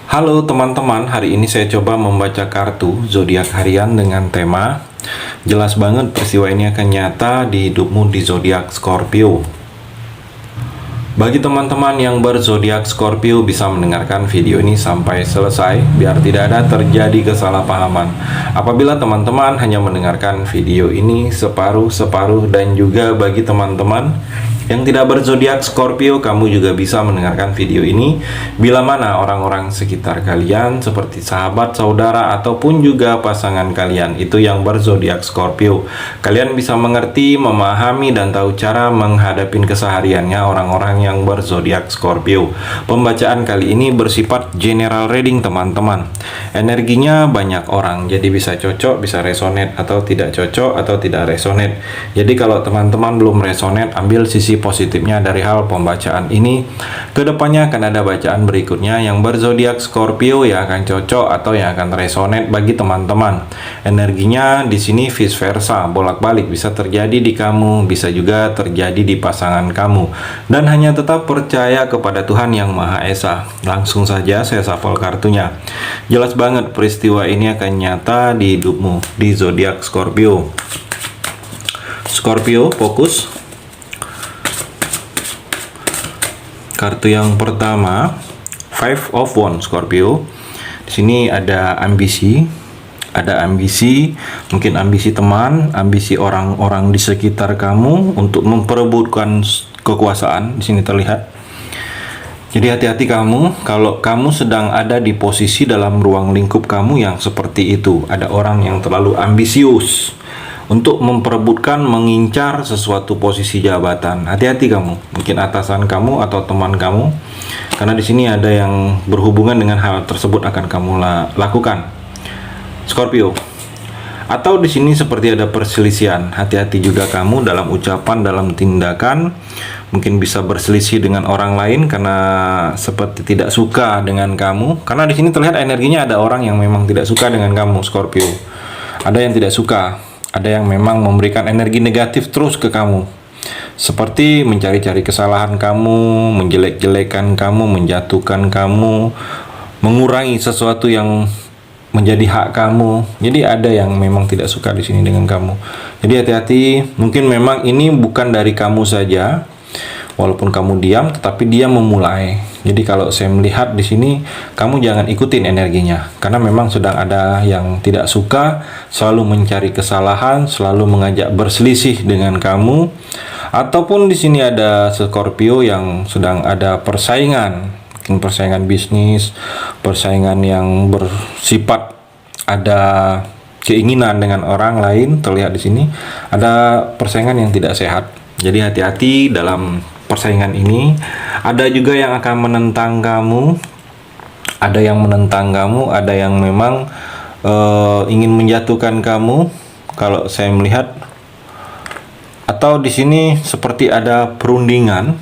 Halo teman-teman, hari ini saya coba membaca kartu zodiak harian dengan tema jelas banget peristiwa ini akan nyata di hidupmu di zodiak Scorpio. Bagi teman-teman yang berzodiak Scorpio bisa mendengarkan video ini sampai selesai biar tidak ada terjadi kesalahpahaman. Apabila teman-teman hanya mendengarkan video ini separuh-separuh, dan juga bagi teman-teman yang tidak berzodiak Scorpio, kamu juga bisa mendengarkan video ini bila mana orang-orang sekitar kalian seperti sahabat, saudara, ataupun juga pasangan kalian itu yang berzodiak Scorpio. Kalian bisa mengerti, memahami, dan tahu cara menghadapi kesehariannya orang-orang yang berzodiak Scorpio. Pembacaan kali ini bersifat general reading teman-teman. Energinya banyak orang, jadi bisa cocok, bisa resonate, atau tidak cocok, atau tidak resonate. Jadi kalau teman-teman belum resonate, ambil sisi positifnya dari hal pembacaan ini. Kedepannya akan ada bacaan berikutnya yang berzodiak Scorpio yang akan cocok atau yang akan resonate bagi teman-teman. Energinya di sini vice versa, bolak-balik, bisa terjadi di kamu, bisa juga terjadi di pasangan kamu. Dan hanya tetap percaya kepada Tuhan Yang Maha Esa. Langsung saja saya shuffle kartunya. Jelas banget peristiwa ini akan nyata di hidupmu di zodiak Scorpio. Scorpio, fokus. Kartu yang pertama, Five of Wands Scorpio. Di sini ada ambisi, mungkin ambisi teman, ambisi orang-orang di sekitar kamu untuk memperebutkan kekuasaan. Di sini terlihat. Jadi hati-hati kamu kalau kamu sedang ada di posisi dalam ruang lingkup kamu yang seperti itu. Ada orang yang terlalu ambisius untuk memperebutkan, mengincar sesuatu posisi jabatan. Hati-hati kamu, mungkin atasan kamu atau teman kamu, karena di sini ada yang berhubungan dengan hal tersebut akan kamu lakukan, Scorpio. Atau di sini seperti ada perselisihan. Hati-hati juga kamu dalam ucapan, dalam tindakan. Mungkin bisa berselisih dengan orang lain karena seperti tidak suka dengan kamu. Karena di sini terlihat energinya ada orang yang memang tidak suka dengan kamu, Scorpio. Ada yang tidak suka. Ada yang memang memberikan energi negatif terus ke kamu, seperti mencari-cari kesalahan kamu, menjelek-jelekan kamu, menjatuhkan kamu, mengurangi sesuatu yang menjadi hak kamu. Jadi ada yang memang tidak suka di sini dengan kamu. Jadi hati-hati, mungkin memang ini bukan dari kamu saja. Walaupun kamu diam, tetapi dia memulai. Jadi kalau saya melihat di sini, kamu jangan ikutin energinya, karena memang sedang ada yang tidak suka, selalu mencari kesalahan, selalu mengajak berselisih dengan kamu. Ataupun di sini ada Scorpio yang sedang ada persaingan, mungkin persaingan bisnis, persaingan yang bersifat ada keinginan dengan orang lain. Terlihat di sini ada persaingan yang tidak sehat. Jadi hati-hati dalam persaingan ini. Ada juga yang akan menentang kamu, ada yang menentang kamu, ada yang memang ingin menjatuhkan kamu. Kalau saya melihat, atau di sini seperti ada perundingan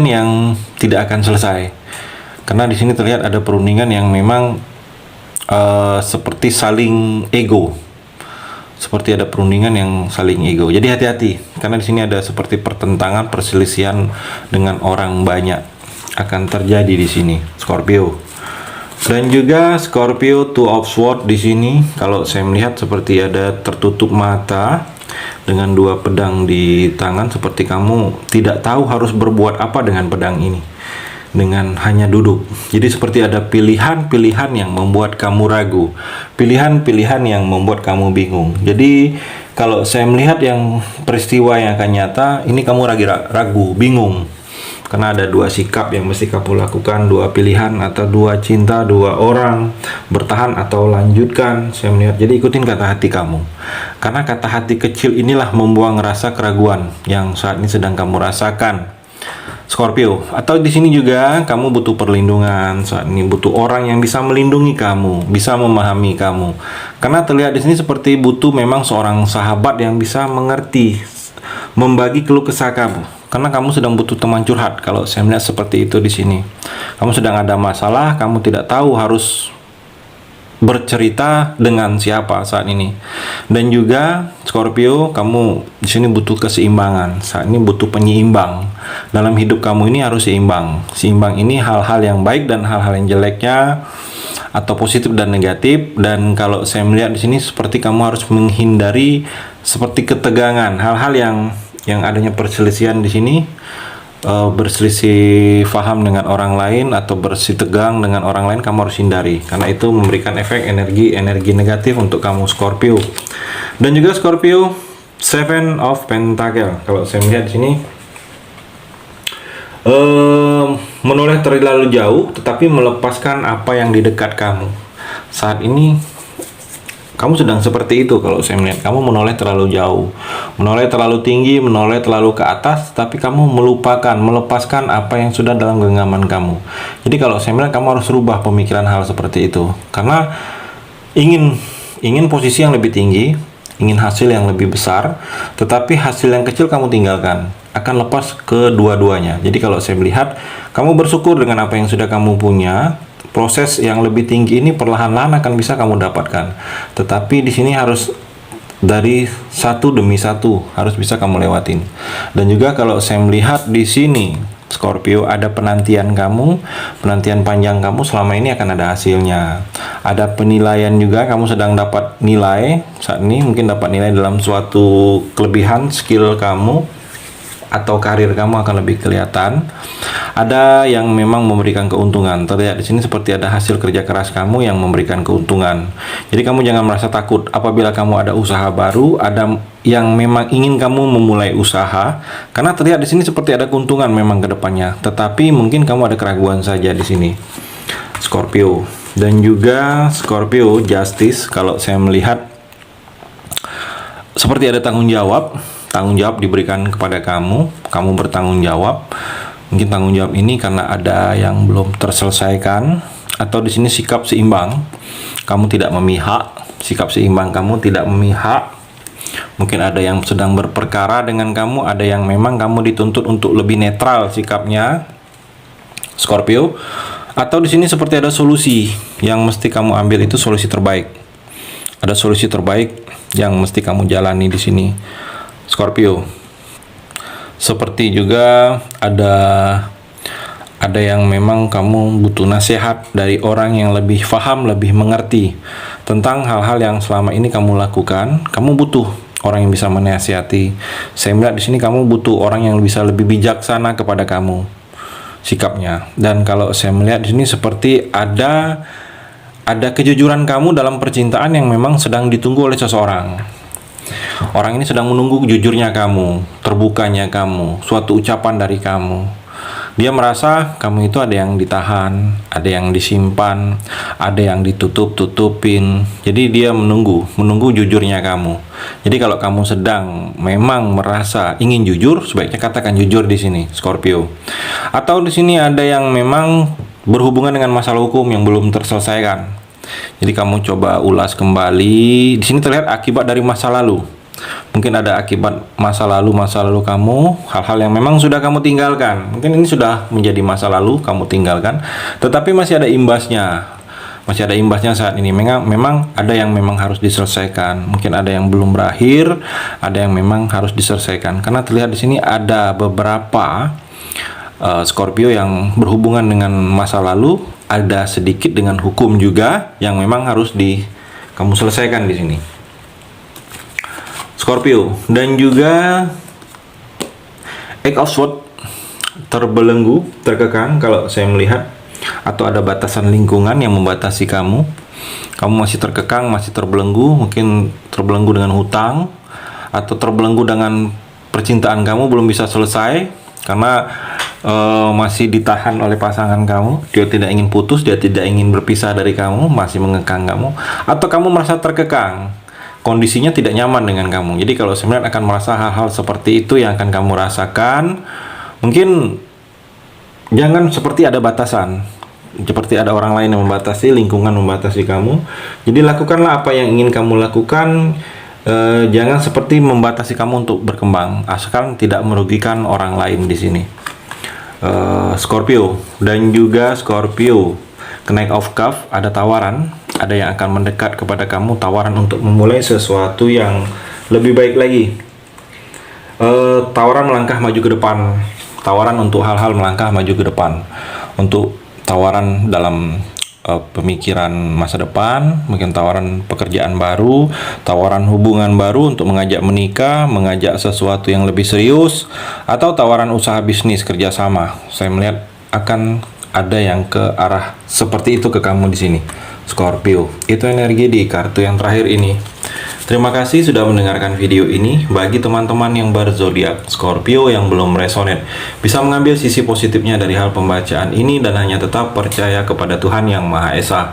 yang tidak akan selesai. Karena di sini terlihat ada perundingan yang memang seperti saling ego. Seperti ada perundingan yang saling ego. Jadi hati-hati, karena di sini ada seperti pertentangan, perselisihan dengan orang banyak akan terjadi di sini, Scorpio. Dan juga Scorpio, Two of Swords di sini. Kalau saya melihat seperti ada tertutup mata dengan dua pedang di tangan, seperti kamu tidak tahu harus berbuat apa dengan pedang ini, dengan hanya duduk. Jadi seperti ada pilihan-pilihan yang membuat kamu ragu, pilihan-pilihan yang membuat kamu bingung. Jadi kalau saya melihat yang peristiwa yang akan nyata, ini kamu ragu, bingung, karena ada dua sikap yang mesti kamu lakukan, dua pilihan atau dua cinta, dua orang, bertahan atau lanjutkan. Saya melihat, jadi ikutin kata hati kamu, karena kata hati kecil inilah membuang rasa keraguan yang saat ini sedang kamu rasakan, Scorpio. Atau di sini juga kamu butuh perlindungan saat ini, butuh orang yang bisa melindungi kamu, bisa memahami kamu. Karena terlihat di sini seperti butuh memang seorang sahabat yang bisa mengerti, membagi keluh kesah kamu. Karena kamu sedang butuh teman curhat. Kalau saya melihat seperti itu di sini. Kamu sedang ada masalah, kamu tidak tahu harus bercerita dengan siapa saat ini. Dan juga Scorpio, kamu di sini butuh keseimbangan. Saat ini butuh penyeimbang. Dalam hidup kamu ini harus seimbang. Seimbang ini hal-hal yang baik dan hal-hal yang jeleknya, atau positif dan negatif. Dan kalau saya melihat di sini seperti kamu harus menghindari seperti ketegangan, hal-hal yang adanya perselisihan di sini, berselisih paham dengan orang lain atau bersih tegang dengan orang lain, kamu harus hindari karena itu memberikan efek energi negatif untuk kamu Scorpio. Dan juga Scorpio, Seven of Pentacle, kalau saya melihat di sini menoleh terlalu jauh tetapi melepaskan apa yang di dekat kamu. Saat ini kamu sedang seperti itu. Kalau saya melihat kamu menoleh terlalu jauh, menoleh terlalu tinggi, menoleh terlalu ke atas, tapi kamu melepaskan apa yang sudah dalam genggaman kamu. Jadi kalau saya melihat kamu harus rubah pemikiran hal seperti itu, karena ingin posisi yang lebih tinggi, ingin hasil yang lebih besar, tetapi hasil yang kecil kamu tinggalkan, akan lepas kedua-duanya. Jadi kalau saya melihat kamu bersyukur dengan apa yang sudah kamu punya. Proses yang lebih tinggi ini perlahan-lahan akan bisa kamu dapatkan. Tetapi di sini harus dari satu demi satu harus bisa kamu lewatin. Dan juga kalau saya melihat di sini Scorpio, ada penantian kamu, penantian panjang kamu selama ini akan ada hasilnya. Ada penilaian juga, kamu sedang dapat nilai saat ini, mungkin dapat nilai dalam suatu kelebihan skill kamu atau karir kamu akan lebih kelihatan. Ada yang memang memberikan keuntungan. Terlihat di sini seperti ada hasil kerja keras kamu yang memberikan keuntungan. Jadi kamu jangan merasa takut apabila kamu ada usaha baru, ada yang memang ingin kamu memulai usaha, karena terlihat di sini seperti ada keuntungan memang ke depannya. Tetapi mungkin kamu ada keraguan saja di sini, Scorpio. Dan juga Scorpio, Justice, kalau saya melihat seperti ada tanggung jawab diberikan kepada kamu bertanggung jawab. Mungkin tanggung jawab ini karena ada yang belum terselesaikan, atau di sini sikap seimbang, kamu tidak memihak, sikap seimbang kamu tidak memihak. Mungkin ada yang sedang berperkara dengan kamu, ada yang memang kamu dituntut untuk lebih netral sikapnya, Scorpio. Atau di sini seperti ada solusi yang mesti kamu ambil, itu solusi terbaik. Ada solusi terbaik yang mesti kamu jalani di sini, Scorpio. Seperti juga ada yang memang kamu butuh nasihat dari orang yang lebih paham, lebih mengerti tentang hal-hal yang selama ini kamu lakukan. Kamu butuh orang yang bisa menasihati. Saya melihat di sini kamu butuh orang yang bisa lebih bijaksana kepada kamu sikapnya. Dan kalau saya melihat di sini seperti ada kejujuran kamu dalam percintaan yang memang sedang ditunggu oleh seseorang. Orang ini sedang menunggu jujurnya kamu, terbukanya kamu, suatu ucapan dari kamu. Dia merasa kamu itu ada yang ditahan, ada yang disimpan, ada yang ditutup-tutupin. Jadi dia menunggu jujurnya kamu. Jadi kalau kamu sedang memang merasa ingin jujur, sebaiknya katakan jujur di sini, Scorpio. Atau di sini ada yang memang berhubungan dengan masalah hukum yang belum terselesaikan. Jadi kamu coba ulas kembali. Di sini terlihat akibat dari masa lalu. Mungkin ada akibat masa lalu kamu, hal-hal yang memang sudah kamu tinggalkan. Mungkin ini sudah menjadi masa lalu, kamu tinggalkan, tetapi masih ada imbasnya. Masih ada imbasnya saat ini. Memang ada yang memang harus diselesaikan. Mungkin ada yang belum berakhir, ada yang memang harus diselesaikan. Karena terlihat di sini ada beberapa Scorpio yang berhubungan dengan masa lalu, ada sedikit dengan hukum juga yang memang harus kamu selesaikan di sini, Scorpio. Dan juga Eight of Swords, terbelenggu, terkekang kalau saya melihat, atau ada batasan lingkungan yang membatasi kamu masih terkekang, masih terbelenggu. Mungkin terbelenggu dengan hutang, atau terbelenggu dengan percintaan kamu belum bisa selesai karena masih ditahan oleh pasangan kamu. Dia tidak ingin putus, dia tidak ingin berpisah dari kamu, masih mengekang kamu. Atau kamu merasa terkekang, kondisinya tidak nyaman dengan kamu. Jadi kalau sebenarnya akan merasa hal-hal seperti itu yang akan kamu rasakan. Mungkin jangan seperti ada batasan, seperti ada orang lain yang membatasi, lingkungan membatasi kamu. Jadi lakukanlah apa yang ingin kamu lakukan. Jangan seperti membatasi kamu untuk berkembang, asalkan tidak merugikan orang lain di sini, Scorpio. Dan juga Scorpio, Knight of Cups, ada tawaran ada yang akan mendekat kepada kamu, tawaran untuk memulai sesuatu yang lebih baik lagi. Tawaran melangkah maju ke depan, tawaran untuk hal-hal melangkah maju ke depan, untuk tawaran dalam pemikiran masa depan, mungkin tawaran pekerjaan baru, tawaran hubungan baru untuk mengajak menikah, mengajak sesuatu yang lebih serius, atau tawaran usaha bisnis kerjasama. Saya melihat akan ada yang ke arah seperti itu ke kamu di sini, Scorpio. Itu energi di kartu yang terakhir ini. Terima kasih sudah mendengarkan video ini. Bagi teman-teman yang berzodiak Scorpio yang belum resonate, bisa mengambil sisi positifnya dari hal pembacaan ini dan hanya tetap percaya kepada Tuhan Yang Maha Esa.